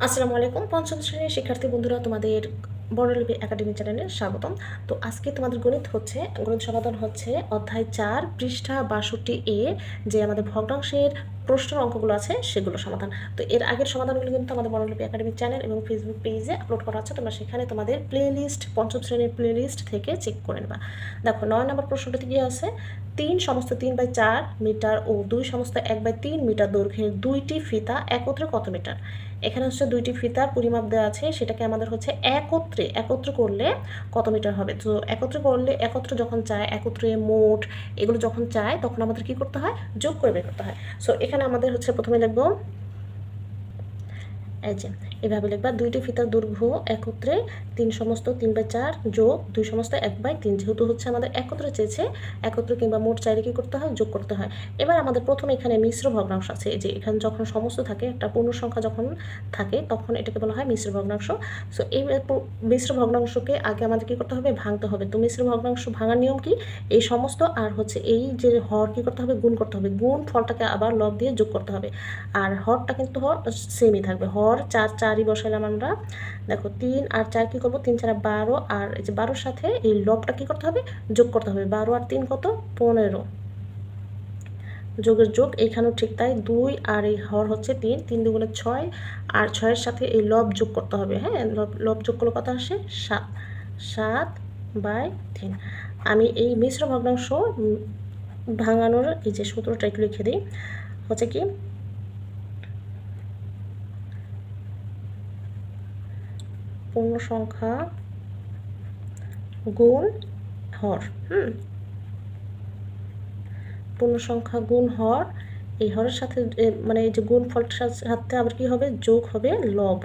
আসসালামু আলাইকুম। পঞ্চম শ্রেণীর শিক্ষার্থী বন্ধুরা, তোমাদের বর্ণলিপি একাডেমি চ্যানেলে স্বাগতম। তো আজকে তোমাদের গণিত সমাধান হচ্ছে অধ্যায় 4 পৃষ্ঠা 62 এ যে আমাদের ভগ্নাংশের প্রশ্নের অঙ্কগুলো আছে সেগুলো সমাধান। তো এর আগের সমাধানগুলো কিন্তু আমাদের বর্ণলিপি একাডেমি চ্যানেল এবং ফেসবুক পেজে আপলোড করা আছে। তোমরা সেখানে তোমাদের প্লেলিস্ট, পঞ্চম শ্রেণীর প্লেলিস্ট থেকে চেক করে নেবা। দেখো 9 নম্বর প্রশ্নটাতে কি আছে, 3 সমস্ত 3/4 মিটার ও 2 সমস্ত 1/3 মিটার দৈর্ঘ্যের দুইটি ফিতা একত্রে কত মিটার? এখানে হচ্ছে দুইটি ফিতার পরিমাপ দেওয়া আছে, সেটাকে আমাদের হচ্ছে একত্রে করলে কত মিটার হবে। তো একত্রে যখন চায়, একত্রে মোট এগুলো যখন চায় তখন আমাদের কি করতে হয়, যোগ করে বের করতে হয়। সো এখানে আমাদের হচ্ছে প্রথমে লিখবো এই যে এভাবে লিখবা, দুইটি ফিতার দৈর্ঘ্য একত্রে 3 সমস্ত 3/4 যোগ 2 সমস্ত 1/3। যেহেতু হচ্ছে আমাদের একত্রে চেয়েছে, একত্রে কিংবা মোট চাইলে কি করতে হয়, যোগ করতে হয়। এবার আমাদের প্রথমে এখানে মিশ্র ভগ্নাংশ আছে, এই যে এখানে যখন সমস্ত থাকে, একটা পূর্ণ সংখ্যা যখন থাকে তখন এটাকে বলা হয় মিশ্র ভগ্নাংশ। সো এই মিশ্র ভগ্নাংশকে আগে আমাদের কি করতে হবে, ভাঙতে হবে। তো মিশ্র ভগ্নাংশ ভাঙার নিয়ম কি, এই সমস্ত আর হচ্ছে এই যে হর কি করতে হবে, গুণ করতে হবে। গুণ ফলটাকে আবার লব দিয়ে যোগ করতে হবে। আর হরটা কিন্তু সেমই থাকবে, হর 4 বসাইলাম আমরা। দেখো 3 আর 4 কি করবো, 3 4 12, আর এই যে 12-র সাথে এই লবটা কি করতে হবে, যোগ করতে হবে। 12 আর 3 কত, 15, যোগের যোগ। এইখানেও ঠিক তাই, 2 আর এই হর হচ্ছে 3, 3 2 6, আর 6-এর সাথে এই লব যোগ করতে হবে। হ্যাঁ, লব যোগ করলে কত আসে, 7, 7/3। আমি এই মিশ্র ভগ্নাংশ ভাঙানোর এই যে সূত্রটা একটু লিখে দিই, হচ্ছে কি, পূর্ণ সংখ্যা গুণ হর। পূর্ণ সংখ্যা গুণ হর, এই হরের সাথে মানে এই যে গুণ ফলটার সাথে আবার কি হবে, যোগ হবে লব।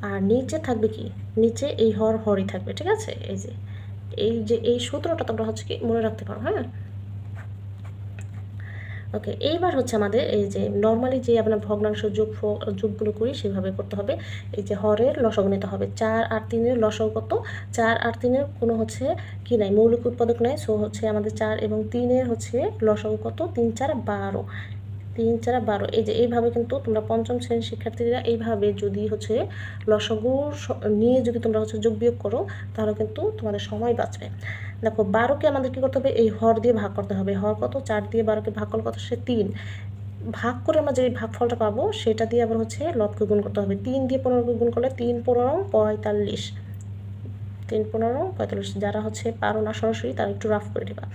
আর নিচে থাকবে কি, নিচে এই হরই থাকবে। ঠিক আছে, এই সূত্রটা তোমরা হচ্ছে কি মনে রাখতে পারো। হ্যাঁ, ওকে। এইবার হচ্ছে আমাদের এই যে নর্মালি যে আমরা ভগ্নাংশ যোগগুলো করি সেভাবে করতে হবে। এই যে হরের লসাগু নিতে হবে, 4 আর 3-এর লসাগু কত, 4 আর 3-এর কোনো হচ্ছে কি নাই, মৌলিক উৎপাদক নাই। সো হচ্ছে আমাদের 4 এবং 3-এর হচ্ছে লসাগু কত, 3 4 12, 3 4 12। এই যে এইভাবে কিন্তু তোমরা পঞ্চম শ্রেণীর শিক্ষার্থীরা এইভাবে যদি হচ্ছে লসাগু নিয়ে যদি তোমরা হচ্ছে যোগ বিয়োগ করো, তাহলে কিন্তু তোমাদের সময় বাঁচবে। দেখো 12কে আমাদের কি করতে হবে, এই হর দিয়ে ভাগ করতে হবে। হর কত, 4 দিয়ে 12কে ভাগ করলে কত, সে 3। ভাগ করে আমরা যে ভাগফলটা পাবো সেটা দিয়ে আবার হচ্ছে লবকে গুণ করতে হবে। 3 দিয়ে 15কে গুণ করলে 3 15 45, 3 15 45। যারা হচ্ছে পারো না সরাসরি, তারা একটু রাফ করে দেবা।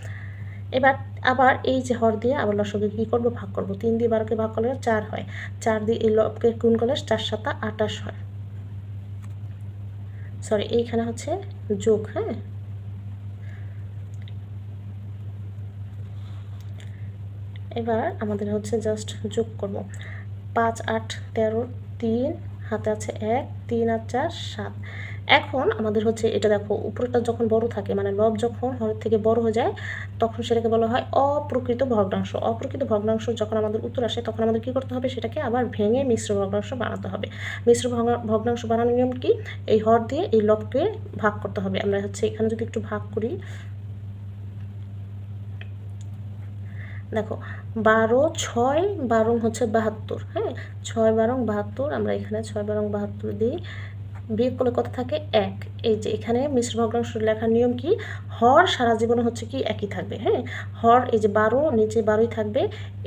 এবার আবার এই যে হর দিয়ে আবার লসাগুকে কি করবো, ভাগ করবো। 3 দিয়ে 12কে ভাগ করলে 4 হয়, 4 দিয়ে এই লবকে গুণ করলে 4 7 28 হয়। সরি, এইখানে হচ্ছে যোগ। হ্যাঁ, এবার আমাদের হচ্ছে জাস্ট যোগ করব। 5 8 13, 3 হাতে আছে 1, 3 আর 4 7। এখন আমাদের হচ্ছে এটা দেখো, উপরেটা যখন বড় থাকে, মানে লব যখন হরের থেকে বড় হয়ে যায়, তখন সেটাকে বলা হয় অপ্রকৃত ভগ্নাংশ। অপ্রকৃত ভগ্নাংশ যখন আমাদের উত্তর আসে, তখন আমাদের কি করতে হবে, সেটাকে আবার ভেঙে মিশ্র ভগ্নাংশ বানাতে হবে। মিশ্র ভগ্নাংশ বানানোর নিয়ম কি, এই হর দিয়ে এই লবকে ভাগ করতে হবে। আমরা হচ্ছে এখানে যদি একটু ভাগ করি, দেখো 12 6 12 হচ্ছে 72। হ্যাঁ, 6 12 72। আমরা এখানে 6 12 72 দিই, বিয়োগ করলে কত থাকে, 1। এই যে এখানে মিশ্র ভগ্নাংশ লেখার নিয়ম কি, হর সারা জীবনে হচ্ছে কি একই থাকবে। হ্যাঁ, হর এই যে 12, নিচে 12ই থাকবে।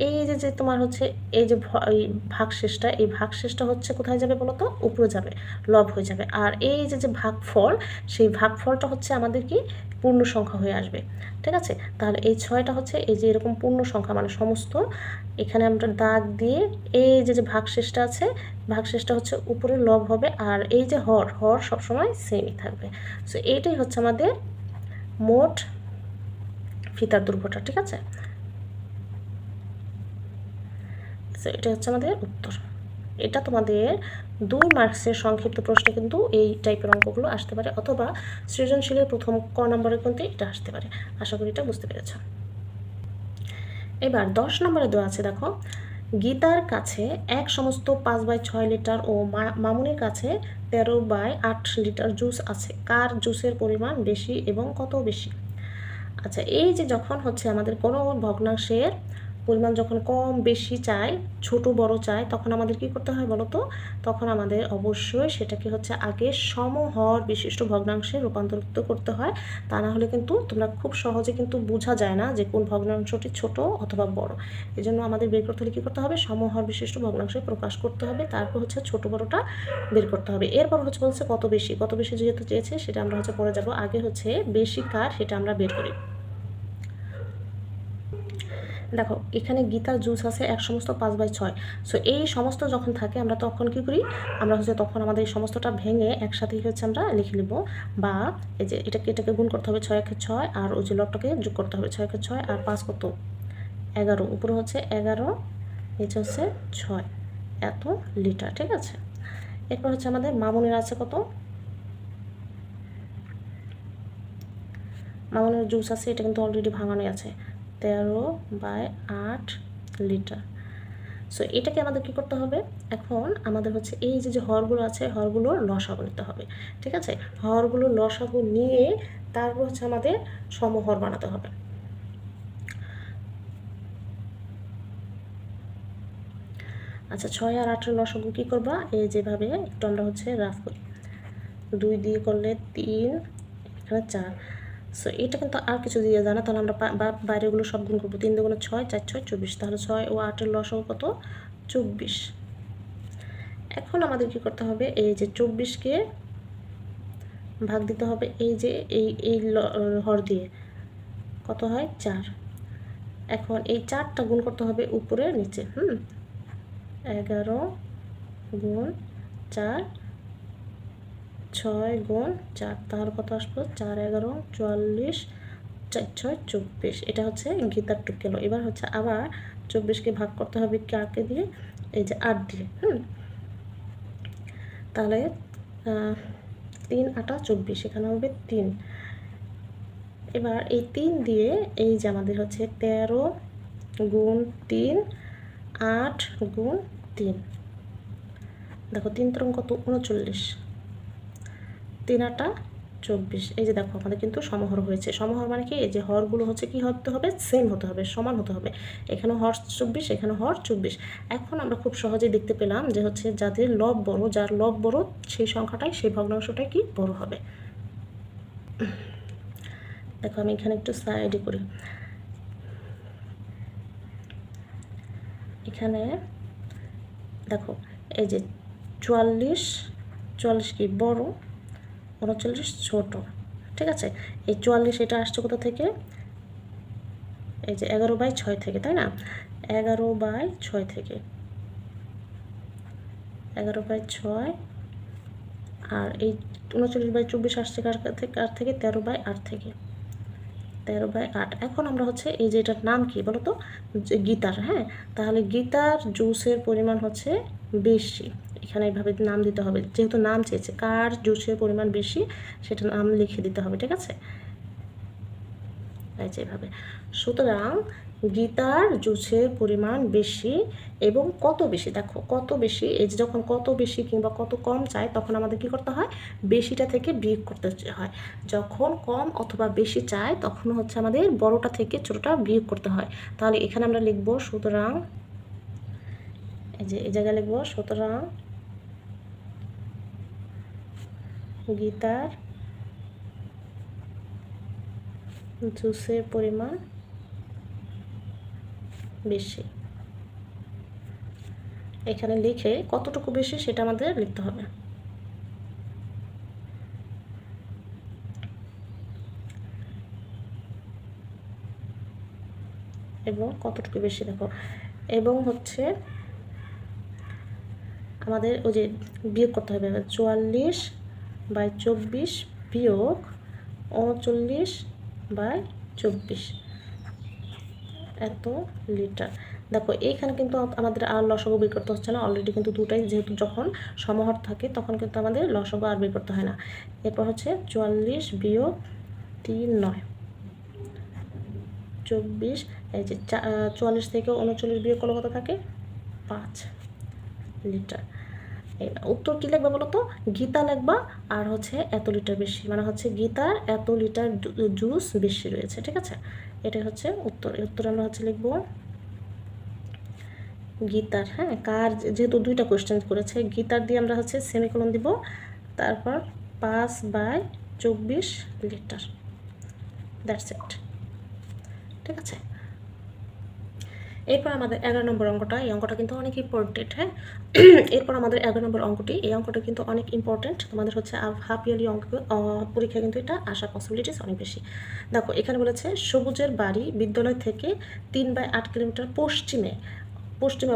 এই যে তোমার হচ্ছে এই যে এই ভাগশেষটা, এই ভাগশেষটা হচ্ছে কোথায় যাবে বলো তো, উপরে যাবে, লব হয়ে যাবে। আর এই যে ভাগফল, সেই ভাগফলটা হচ্ছে আমাদের কি পূর্ণ সংখ্যা হয়ে আসবে। ঠিক আছে, তাহলে এই 6টা হচ্ছে এই যে এরকম পূর্ণ সংখ্যা, মানে সমস্ত। এখানে আমরা দাগ দিয়ে এই যে ভাগশেষটা আছে, ভাগশেষটা হচ্ছে উপরে লব হবে, আর এই যে হর সবসময় সেমই থাকবে। সো এইটাই হচ্ছে আমাদের মোট ফিতার দৈর্ঘ্যটা। ঠিক আছে, সো এটা হচ্ছে আমাদের উত্তর। এটা তোমাদের 2 মার্কসের সংক্ষিপ্ত প্রশ্নে কিন্তু এই টাইপের অঙ্কগুলো আসতে পারে, অথবা সৃজনশীলের প্রথম ক নম্বরে কিন্তু এটা আসতে পারে। আশা করি এটা বুঝতে পেরেছ। এবার 10 নম্বরে দেওয়া আছে, দেখো, গীতার কাছে 1 সমস্ত 5/6 লিটার ও মামুনির কাছে 13/8 লিটার জুস আছে, কার জুসের পরিমাণ বেশি এবং কত বেশি? আচ্ছা, এই যে যখন হচ্ছে আমাদের কোনো ভগ্নাংশের পরিমাণ যখন কম বেশি চাই, ছোট বড় চাই, তখন আমাদের কি করতে হয় বলো তো? তখন আমাদের অবশ্যই সেটাকে হচ্ছে আগে সমহর বিশিষ্ট ভগ্নাংশে রূপান্তরিত করতে হয়। তা না হলে কিন্তু তোমরা খুব সহজে কিন্তু বোঝা যায় না যে কোন ভগ্নাংশটি ছোট অথবা বড়। এই জন্য আমাদের বের করতে হলে কী করতে হবে? সমহর বিশিষ্ট ভগ্নাংশে প্রকাশ করতে হবে, তারপর হচ্ছে ছোট বড়টা বের করতে হবে। এরপর হচ্ছে বলছে কত বেশি যেহেতু চেয়েছে সেটা আমরা হচ্ছে পরে যাব। আগে হচ্ছে বেশি কার সেটা আমরা বের করি। দেখো এখানে গীতার জুস আছে এক সমস্ত 5/6। সো এই সমস্ত যখন থাকে আমরা তখন কি করি? আমরা হচ্ছে তখন আমাদের এই সমস্তটা ভেঙে একসাথেই হচ্ছে আমরা লিখে নেব, বা এই যে এটাকে গুণ করতে হবে 6 × 6, আর ওই যে লবটাকে যোগ করতে হবে 6 × 6 আর 5 কত? 11। উপরে হচ্ছে 11, নিচে হচ্ছে 6, এত লিটার। ঠিক আছে, এরপর হচ্ছে আমাদের মামুনের আছে কত? মামুনের জুস আছে, এটা কিন্তু অলরেডি ভাঙানোই আছে, 13/8 লিটার। সো এটাকে আমাদের কি করতে হবে? এখন আমাদের হচ্ছে এই যে হরগুলো আছে, হরগুলোর লসাগু নিতে হবে। ঠিক আছে, হরগুলোর লসাগু নিয়ে তারপর হচ্ছে আমাদের সমহর বানাতে হবে। আচ্ছা, 6 আর 8 লসাগু কী করবা? এই যেভাবে একটু আমরা হচ্ছে রাফ করি, 2 দিয়ে করলে 3, এখানে 4। সো এটা কিন্তু আর কিছু দিয়ে যায় না, তাহলে আমরা বাইরেগুলো সব গুণ করবো। 3 × 6, 4 × 6 24। তাহলে 6 ও 8 লসাগু কত? 24। এখন আমাদের কি করতে হবে? এই যে 24কে ভাগ দিতে হবে এই যে এই হর দিয়ে, কত হয়? 4। এখন এই 4টা গুণ করতে হবে উপরে নিচে। 11 গুণ 4, 6 গুণ 4, তাহলে কত আসবে? 4 11 44, 4 6 24। এটা হচ্ছে গীতার টুক গেল। এবার হচ্ছে আবার 24কে ভাগ করতে হবে কাকে দিয়ে? এই যে 8 দিয়ে। তাহলে 3 8 24, এখানে হবে 3। এবার এই 3 দিয়ে এই যে আমাদের হচ্ছে 13 গুণ 3, 8 গুণ 3। দেখো 3 3 কত? 39, 3 8 24। এই যে দেখো আমাদের কিন্তু সমহর হয়েছে। সমহর মানে কি? এই যে হরগুলো হচ্ছে কি হতে হবে? সেম হতে হবে, সমান হতে হবে। এখানে হর 24, এখানে হর 24। এখন আমরা খুব সহজেই দেখতে পেলাম যে হচ্ছে যাদের লব বড়, যার লব বড় সেই সংখ্যাটাই, সেই ভগ্নাংশটাই কি বড় হবে। দেখো আমি এখানে একটু সাইডে করি। এখানে দেখো এই যে 44 কি বড়, 39 ছোট। ঠিক আছে, এই 44 এটা আসছে কোথা থেকে? এই যে 11/6 থেকে, তাই না? 11/6 থেকে, 11/6। আর এই 39/24 আসছে কার থেকে? 13/8 থেকে, 13/8। এখন আমরা হচ্ছে এই যে এটার নাম কি বলো তো? গীতার। হ্যাঁ, তাহলে গীতার জুসের পরিমাণ হচ্ছে বেশি। এখানে এইভাবে নাম দিতে হবে, যেহেতু নাম চেয়েছে, কার জুসের পরিমাণ বেশি সেটা নাম লিখে দিতে হবে। ঠিক আছে, এই যেভাবে। সুতরাং গীতার জুসের পরিমাণ বেশি, এবং কত বেশি? দেখো কত বেশি, এই যে যখন কত বেশি কিংবা কত কম চাই তখন আমাদের কি করতে হয়? বেশিটা থেকে বিয়োগ করতে হয়। যখন কম অথবা বেশি চাই তখন হচ্ছে আমাদের বড়টা থেকে ছোটটা বিয়োগ করতে হয়। তাহলে এখানে আমরা লিখব সুতরাং, এই যে এই জায়গায় লিখব সুতরাং গীতার জুসের পরিমাণ বেশি। এখানে লিখে কতটুকু বেশি সেটা আমাদের লিখতে হবে। এবং কতটুকু বেশি দেখো, এবং হচ্ছে আমাদের ওই যে বিয়োগ করতে হবে 44/24 বিয়োগ 39/24, এত লিটার। দেখো এইখানে কিন্তু আমাদের আর লসাগু বের করতে হচ্ছে না, অলরেডি কিন্তু দুটাই, যেহেতু যখন সমহর থাকে তখন কিন্তু আমাদের লসাগু আর বের করতে হয় না। এরপর হচ্ছে 44 বিয়োগ 3 9, 24। এই যে 44 থেকে 39 বিয়োগ করলে কত থাকে? 5 লিটার। উত্তর কী লিখবা বলো তো? গীতা লিখবা, আর হচ্ছে এত লিটার বেশি, মানে হচ্ছে গীতার এত লিটার জুস বেশি রয়েছে। ঠিক আছে, এটাই হচ্ছে উত্তর। এই উত্তর আমরা হচ্ছে লিখব গীতার, হ্যাঁ কার, যেহেতু দুইটা কোয়েশ্চেন করেছে, গীতার দিয়ে আমরা হচ্ছে সেমিকোলন দিব, তারপর 5/24 লিটার, দ্যাটস ইট। ঠিক আছে, এরপর আমাদের 11 নম্বর অঙ্কটা, এই অঙ্কটা কিন্তু অনেক ইম্পর্টেন্ট, হ্যাঁ। এরপর আমাদের 11 নম্বর অঙ্কটি, এই অঙ্কটা কিন্তু অনেক ইম্পর্টেন্ট, তোমাদের হচ্ছে হাফ ইয়ারলি অঙ্ক পরীক্ষা কিন্তু এটা আসার পসিবিলিটিস অনেক বেশি। দেখো এখানে বলেছে সবুজের বাড়ি বিদ্যালয় থেকে 3/8 কিলোমিটার পশ্চিমে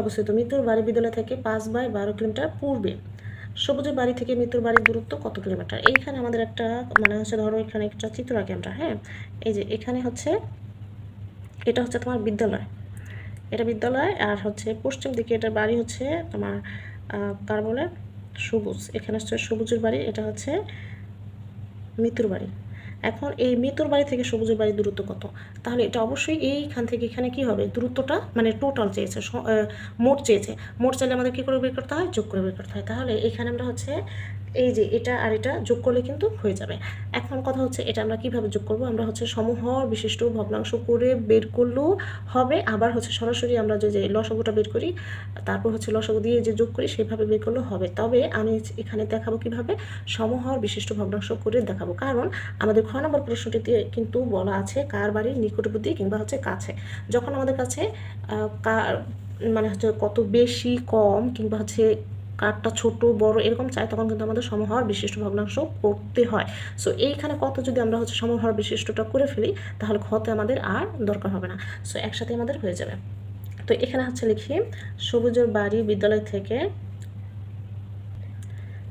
অবস্থিত, মৃত্যুর বাড়ি বিদ্যালয় থেকে 5/12 কিলোমিটার পূর্বে। সবুজের বাড়ি থেকে মৃত্যুর বাড়ির দূরত্ব কত কিলোমিটার? এইখানে আমাদের একটা মানে হচ্ছে ধরো এখানে একটা চিত্র আঁকি আমরা, হ্যাঁ। এই যে এখানে হচ্ছে এটা হচ্ছে তোমার বিদ্যালয়, এটা বিদ্যালয়, আর হচ্ছে পশ্চিম দিকে এটার বাড়ি হচ্ছে তোমার কার বলে সবুজ, এখানে হচ্ছে সবুজের বাড়ি, এটা হচ্ছে মৃত্যুর বাড়ি। এখন এই মৃত্যুর বাড়ি থেকে সবুজের বাড়ির দূরত্ব কত? তাহলে এটা অবশ্যই এইখান থেকে এখানে কি হবে, দূরত্বটা মানে টোটাল চেয়েছে, মোট চেয়েছে, মোট চাইলে আমাদের কী করে বের করতে হয়, যোগ করে বের করতে হয়। তাহলে এখানে আমরা হচ্ছে এই যে এটা আর এটা যোগ করলে কিন্তু হয়ে যাবে। এখন কথা হচ্ছে এটা আমরা কিভাবে যোগ করব, আমরা হচ্ছে সমহর বিশিষ্ট ভগ্নাংশ করে বের করলেও হবে, আবার হচ্ছে সরাসরি আমরা যে লসাগুটা বের করি তারপর হচ্ছে লসাগু দিয়ে যে যোগ করি সেভাবে বের করলেও হবে। তবে আমি এখানে দেখাবো কিভাবে সমহর বিশিষ্ট ভগ্নাংশ করে দেখাবো, কারণ আমাদের খ নম্বর প্রশ্নটিতে কিন্তু বলা আছে কার বাড়ির নিকটবর্তী কিংবা হচ্ছে কাছে। যখন আমাদের কাছে কার মানে হচ্ছে কত বেশি কম কিংবা হচ্ছে কারটা ছোট বড় এরকম চাই, তখন কিন্তু আমাদের সমহর বিশিষ্ট ভগ্নাংশ করতে হয়। সো এইখানে কত যদি আমরা হচ্ছে সমহর বিশিষ্টটা করে ফেলি তাহলে খতে আমাদের আর দরকার হবে না, সো একসাথে আমাদের হয়ে যাবে। তো এখানে হচ্ছে লিখি সবুজের বাড়ি বিদ্যালয় থেকে,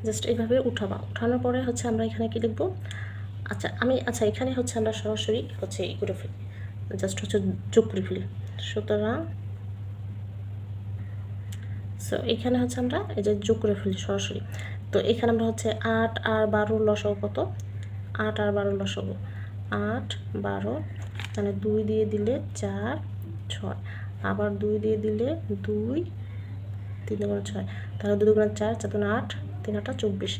জাস্ট এইভাবে উঠানোর পরে হচ্ছে আমরা এখানে কি লিখবো, আচ্ছা এখানে হচ্ছে আমরা সরাসরি হচ্ছে ই করে ফেলি, জাস্ট হচ্ছে যোগ করে ফেলি। সুতরাং সো এখানে হচ্ছে আমরা এই যে যোগ করে ফেলি সরাসরি। তো এখানে আমরা হচ্ছে 8 আর 12 লসাগু কত, 8 আর 12 লসাগু 8 12 মানে 2 দিয়ে দিলে 4 6, আবার 2 দিয়ে দিলে 2 3 দুগুণ 6, তাহলে 2 দুগুণ 4 4 দুগুণ 8 3 8 24,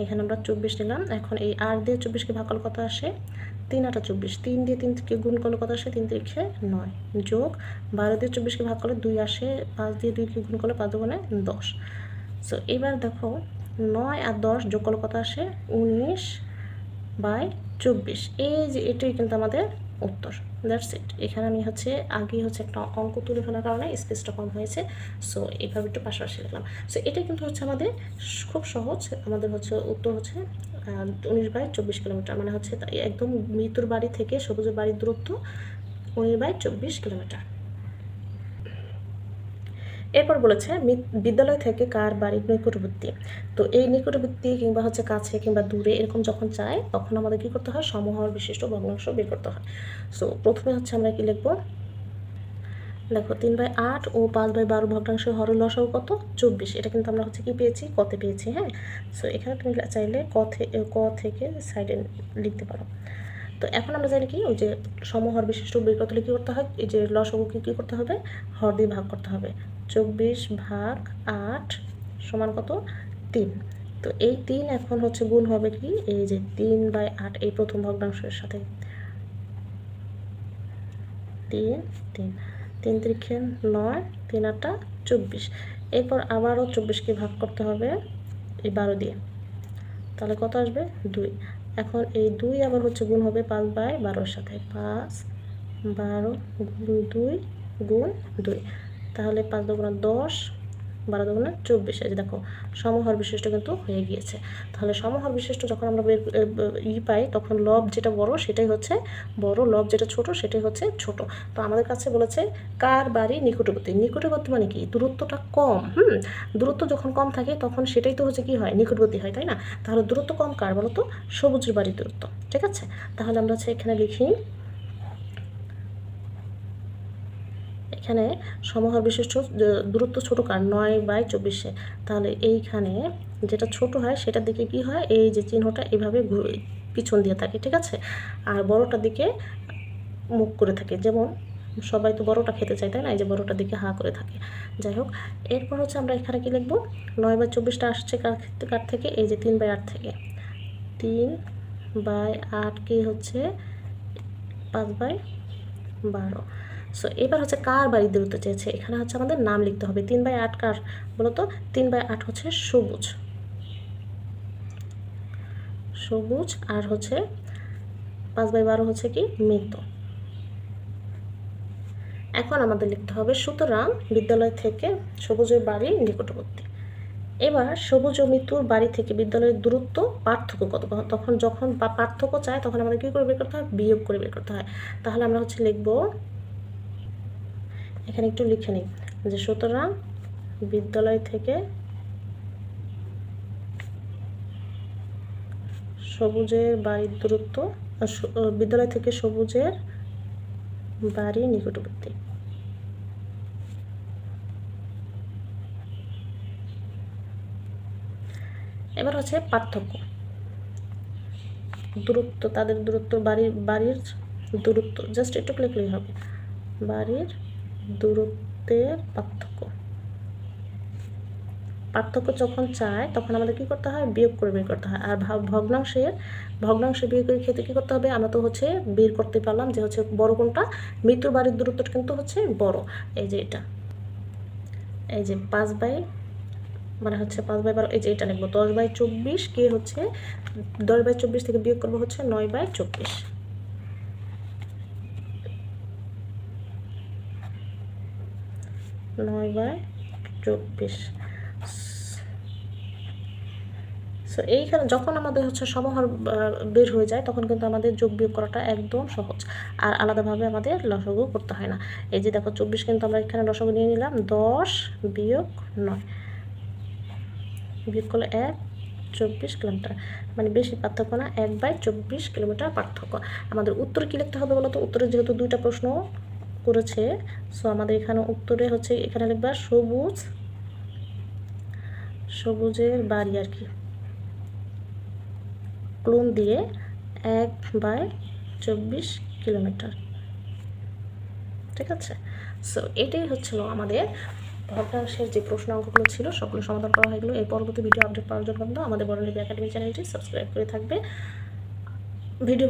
এখানে আমরা 24 নিলাম। এখন এই 8 দিয়ে 24কে ভাগ করলে কত আসে, 3 8 24, 3 দিয়ে 3কে গুণ করলে কত আসে, 3 3 9, যোগ 12 দিয়ে 24কে ভাগ করলে 2 আসে, 5 দিয়ে 2কে গুণ করলে 5 দুগুণে 10। সো এবার দেখো 9 আর 10 যোগ করলে কত আসে, 19/24, এই যে এটাই কিন্তু আমাদের উত্তর, দ্যাটস ইট। এখানে আমি হচ্ছে আগে হচ্ছে একটা অঙ্ক তুলে ফেলার কারণে স্পেসটা কম হয়েছে, সো এইভাবে একটু পাশাপাশি লিখলাম। সো এটা কিন্তু হচ্ছে আমাদের খুব সহজ, আমাদের হচ্ছে উত্তর হচ্ছে 19/24 কিলোমিটার, মানে হচ্ছে একদম মৃত্যুর বাড়ি থেকে সবুজের বাড়ির দূরত্ব 19/24 কিলোমিটার। এরপর বলেছে বিদ্যালয় থেকে কার বাড়ির নিকটবর্তী। তো এই নিকটবর্তী কিংবা হচ্ছে কাছে কিংবা দূরে এরকম যখন চাই তখন আমাদের কী করতে হয়, সমহর বিশিষ্ট ভগ্নাংশ বের করতে হয়। সো প্রথমে হচ্ছে আমরা কি লিখবো, দেখো 3/8 ও 5/12 ভগ্নাংশ হরের লসাগু কত, 24, এটা কিন্তু আমরা হচ্ছে কি পেয়েছি, কতে পেয়েছি, হ্যাঁ। সো এখানে তুমি চাইলে ক থেকে সাইডে লিখতে পারো। তো এখন আমরা জানি কি, ওই যে সমহর বিশিষ্ট বের করতে হলে কী করতে হয়, এই যে লসাগুকে কী করতে হবে, হর দিয়ে ভাগ করতে হবে, 24/8 সমান কত, 3। তো এই 3 এখন হচ্ছে গুণ হবে কি, এই যে 3/8 এই প্রথম ভগ্নাংশের সাথে, 3 3 3 3 9 3 8 24, এরপর আবারও 24কে ভাগ করতে হবে এই 12 দিয়ে, তাহলে কত আসবে, 2। এখন এই 2 আবার হচ্ছে গুণ হবে 5/12 সাথে, 5/12 গুণ 2 গুণ 2, তাহলে 5 দুগুণে 10 12 দুগুণে 24, এই যে দেখো সমহর বিশিষ্ট কিন্তু হয়ে গিয়েছে। তাহলে সমহর বিশিষ্ট যখন আমরা পাই তখন লব যেটা বড় সেটাই হচ্ছে বড়, লব যেটা ছোট সেটাই হচ্ছে ছোট। তো আমাদের কাছে বলেছে কার বাড়ি নিকটবর্তী, নিকটবর্তী মানে কি, দূরত্বটা কম, দূরত্ব যখন কম থাকে তখন সেটাই তো হচ্ছে কি হয়, নিকটবর্তী হয়, তাই না। তাহলে দূরত্ব কম কার বলো তো, সবুজের বাড়ির দূরত্ব, ঠিক আছে। তাহলে আমরা হচ্ছে এখানে লিখি, এখানে সমহর বিশিষ্ট দূরত্ব ছোট কার, 9/24, তাহলে এইখানে যেটা ছোট হয় সেটার দিকে কি হয়, এই যে চিহ্নটা এইভাবে পিছন দিয়ে থাকে, ঠিক আছে। আর বড়টার দিকে মুখ করে থাকে, যেমন সবাই তো বড়টা খেতে চায়, তাই না, এই যে বড়টার দিকে হা করে থাকে। যাই হোক, এরপর হচ্ছে আমরা এখানে কি লিখবো, 9/24টা আসছে কার থেকে, এই যে 3/8 থেকে, 3/8 কি হচ্ছে 5/12, সো এবার হচ্ছে কার বাড়ির দূরত্ব চেয়েছে, এখানে হচ্ছে আমাদের নাম লিখতে হবে। 3/8 কার বলতো? 3/8 হচ্ছে সবুজ, সবুজ। আর হচ্ছে 5/12 হচ্ছে কি মৃত। এখন আমাদের লিখতে হবে সুতরাং বিদ্যালয় থেকে সবুজের বাড়ি নিকটবর্তী। এবার সবুজ ও মৃত্যুর বাড়ি থেকে বিদ্যালয়ের দূরত্ব পার্থক্য কত, তখন যখন পার্থক্য চায় তখন আমাদের কী করে বের করতে হয়, বিয়োগ করে বের করতে হয়। তাহলে আমরা হচ্ছে লিখব, এখানে একটু লিখে নিই যে সুতরাং বিদ্যালয় থেকে সবুজের বাড়ির দূরত্ব, বিদ্যালয় থেকে সবুজের বাড়ি নিকটবর্তী। এবার হচ্ছে পার্থক্য, দূরত্ব, তাদের দূরত্ব, বাড়ির দূরত্ব, জাস্ট একটু লিখলেই হবে, বাড়ির দূরত্বের পার্থক্য। পার্থক্য যখন চায় তখন আমাদের কী করতে হয়, বিয়োগ করে বের করতে হয়। আর ভগ্নাংশে বিয়োগের ক্ষেত্রে কী করতে হবে, আমরা তো হচ্ছে বের করতে পারলাম যে হচ্ছে বড় কোনটা, মৃত্যুর বাড়ির দূরত্বটা কিন্তু হচ্ছে বড়, এই যে এটা, এই যে 5/12 এই যে এটা লিখবো 10/24, কে হচ্ছে 10/24 থেকে বিয়োগ করবো হচ্ছে 9/24, 9/24। সো এইখানে যখন আমাদের হচ্ছে সমহর বের হয়ে যায় তখন কিন্তু আমাদের যোগ বিয়োগ করাটা একদম সহজ, আর আলাদাভাবে আমাদের লসাগু করতে হয় না। এই যে দেখো 24 কিন্তু আমরা এখানে লসাগু নিয়ে নিলাম, 10 বিয়োগ 9 বিয়োগ করলে 1/24 কিলোমিটার, মানে বেশি পার্থক্য না, 1/24 কিলোমিটার পার্থক্য। আমাদের উত্তর কী লিখতে হবে বলো তো? উত্তরে যেহেতু দুইটা প্রশ্ন করেছে, সো আমাদের এখানে উত্তরে হচ্ছে এখানে লিখবা সবুজের বাড়ি আর কি, ক্লোন দিয়ে 1/24 কিলোমিটার, ঠিক আছে। সো এটাই হচ্ছিল আমাদের ভগ্নাংশের যে প্রশ্ন অঙ্কগুলো ছিল সবগুলো সমাধান করা হয়ে গেলো। এই পরবর্তী ভিডিও আপডেট পাওয়ার জন্য আমাদের বড় লিপি একাডেমি চ্যানেলটি সাবস্ক্রাইব করে থাকবে। ভিডিও